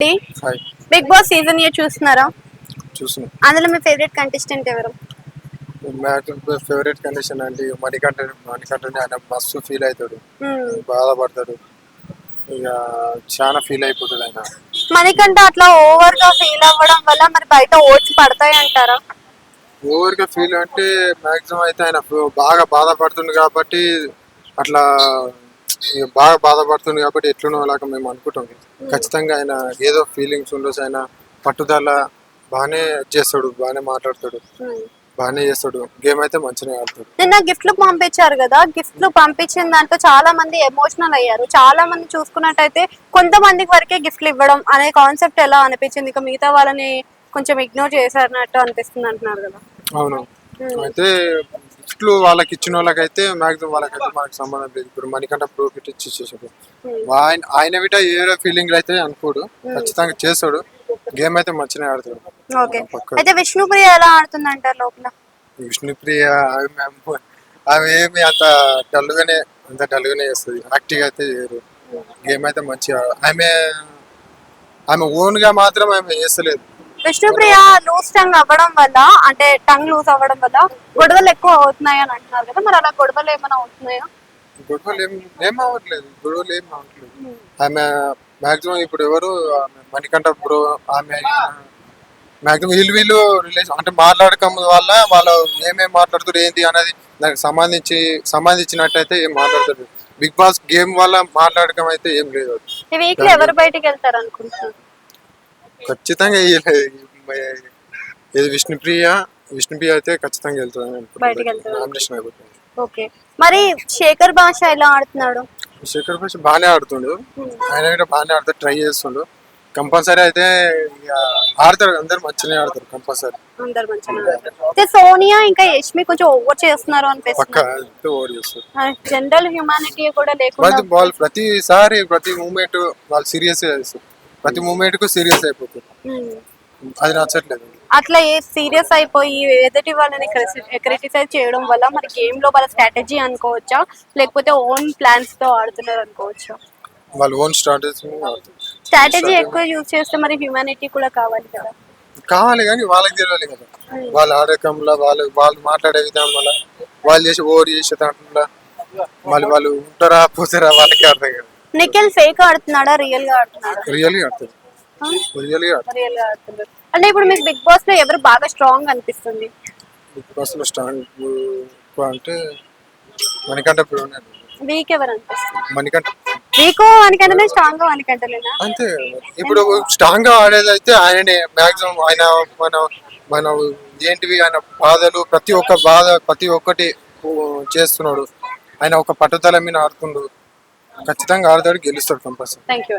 Hi big boss season ఏ చూస్తున్నారా? చూస్తున్నాం. అందులో మీ ఫేవరెట్ కంటెస్టెంట్ ఎవరు? నాకు ఫేవరెట్ కండిషన్ అంటే మణికంఠని ఆయన మస్తు ఫీల్ అవుతాడు, మ్మ్. బాధపడతాడు, ఇక చాలా ఫీల్ అయిపోతాడు ఆయన. మనకంటే అట్లా ఓవర్ గా ఫీల్ అవ్వడం వల్ల మరి బయట ఓట్స్ పడతాయి అంటారా? ఓవర్గా ఫీల్ అంటే మాక్సిమం అయితే ఆయన బాగా బాధపడుతుంది కాబట్టి అట్లా ఇక బాగా బాధపడుతుంది కాబట్టి ఎట్లునో అలాగ మేము అనుకుంటాం. ఖచ్చితంగా ఆయన ఏదో ఫీలింగ్స్ ఉండొచ్చు, ఆయన పట్టుదల బాగానే చేస్తాడు, బాగానే మాట్లాడతాడు, బాగానే చేస్తాడు, గేమ్ అయితే మంచిగా ఆడతాడు. నిన్న గిఫ్ట్లు పంపించారు కదా, గిఫ్ట్లు పంపించిన దాంట్లో చాలా మంది ఎమోషనల్ అయ్యారు. చాలా మంది చూసుకున్నట్టయితే కొంతమందికి వరకే గిఫ్ట్లు ఇవ్వడం అనే కాన్సెప్ట్ ఎలా అనిపించింది? ఇక మిగతా వాళ్ళని కొంచెం ఇగ్నోర్ చేశారన్నట్టు అనిపిస్తుంది అంటున్నారు కదా. అవును, అయితే గిఫ్ట్లు వాళ్ళకి ఇచ్చిన వాళ్ళకైతే మాక్సిమం వాళ్ళకైతే మనకు సంబంధం లేదు. ఇప్పుడు మణికంఠ ప్రోఫిట్ ఇచ్చేసాడు, ఆయన విట ఏదో ఫీలింగ్ అయితే అనుకోడు, ఖచ్చితంగా చేస్తాడు, గేమ్ అయితే మంచిగా ఆడతాడు. ఓకే, అయితే విష్ణుప్రియ ఎలా ఆడుతుంది అంటారు లోపల? విష్ణుప్రియ ఆమె ఏమి అంత డల్గానే చేస్తుంది, యాక్టివ్ అయితే చేయరు, గేమ్ అయితే మంచిగా ఆమె ఆమె ఓన్ గా మాత్రం ఆమె చేస్తలేదు. విష్ణుప్రియ లూజ్ టంగ్ అవ్వడం వల్ల, అంటే టంగ్ లూజ్ అవ్వడం వల్ల గొడవలు ఎక్కువ అవుతున్నాయి అని అంటున్నారు కదా, మరి అలా గొడవలు ఏమైనా అవుతున్నాయా? గొడవలు ఏం అవ్వట్లేదు. ఆమె మాక్సిమం ఇప్పుడు ఎవరు మణికంఠ బ్రో, ఆమె మాక్సిమం వీళ్ళు రిలేషన్ అంటే మాట్లాడకం వల్ల వాళ్ళు ఏమేమి మాట్లాడుతారు ఏంటి అనేది దానికి సంబంధించినట్టయితే ఏం మాట్లాడతారు. బిగ్ బాస్ గేమ్ వల్ల మాట్లాడకం అయితే ఏం లేదు. ఈ వీక్ లో ఎవరు బయటికి వెళ్తారు అనుకుంటున్నారు? ఖచ్చితంగా ఇది విష్ణుప్రియ అయితే ఖచ్చితంగా వెళ్తుంది బయటికి వెళ్తారు. నామినేషన్ అయిపోతుంది. ఓకే, మరి శేఖర్ భాష ఎలా ఆడుతున్నాడు? శేఖర్ భాష బాగానే ఆడుతుండు, ఆయన కూడా బాగానే ఆడతాడు, ట్రై చేస్తుండు. కంపల్సరీ అయితే ఆడతారు, అందరు మంచిగానే ఆడతారు కంపల్సరీ. అందరు మంచిగా అయితే సోనియా ఇంకా యష్మి కొంచెం ఓవర్ చేస్తున్నారు పక్కా అనిపిస్తుంది. ఓవర్ చేస్తారు. జనరల్ హ్యూమానిటీ కూడా లేకుండా వాళ్ళు ప్రతిసారి ప్రతి మూమెంట్ వాళ్ళు సీరియస్ చేస్తారు, ప్రతి మూమెంట్ కు సీరియస్ అయిపోతారు, అది నచ్చట్లేదు. అట్లా సీరియస్ అయిపోయి ఎదుటి వాళ్ళని క్రిటిసైజ్ చేయడం వల్ల మరి గేమ్ లో వాళ్ళ స్ట్రాటజీ అనుకోవచ్చా, లేకపోతే ఓన్ ప్లాన్స్ తో ఆడుతున్నారు అనుకోవచ్చా? వాళ్ళు ఓన్ స్ట్రాటజీ ఎక్కువ యూజ్ చేస్తే మరి హ్యూమానిటీ కూడా కావాలి కదా. కావాలి కానీ వాళ్ళకి తెలియాలి కదా, వాళ్ళ ఆడకంలో వాళ్ళు మాట్లాడే విధానం వల్ల వాళ్ళు చేసి ఓవర్ చేసే దాంట్లో మళ్ళీ వాళ్ళు ఉంటారా పోతారా వాళ్ళకి అర్థం కాదు. నిఖిల్ ఫేక్ ఆడుతున్నాడా, రియల్ గా ఆడుతున్నాడా? రియల్గా ఆడతారు, రియల్గా ఆడుతున్నారు. అంటే ఇప్పుడు మీకు బిగ్ బాస్ లో ఎవరు బాగా స్ట్రాంగ్ అనిపిస్తుంది? బిగ్ బాస్ లో స్ట్రాంగ్ అంటే మణికంఠ వీక్ ఎవరు అనిపిస్తుంది? మణికంఠ వీక్ అనికంటేనే స్ట్రాంగ్ అనికంటలేనా? అంతే. ఇప్పుడు స్ట్రాంగ్ గా ఆడేది అయితే ఆయననే మాక్సిమం. ఆయన మన ఏంటివి ఆయన బాధలు ప్రతి ఒక్కటి చేస్తున్నాడు, ఆయన ఒక పట్టుదల మీద ఆడుతుండు, ఖచ్చితంగా ఆడతాడు, గెలుస్తాడు కంపల్సరీ. Thank you.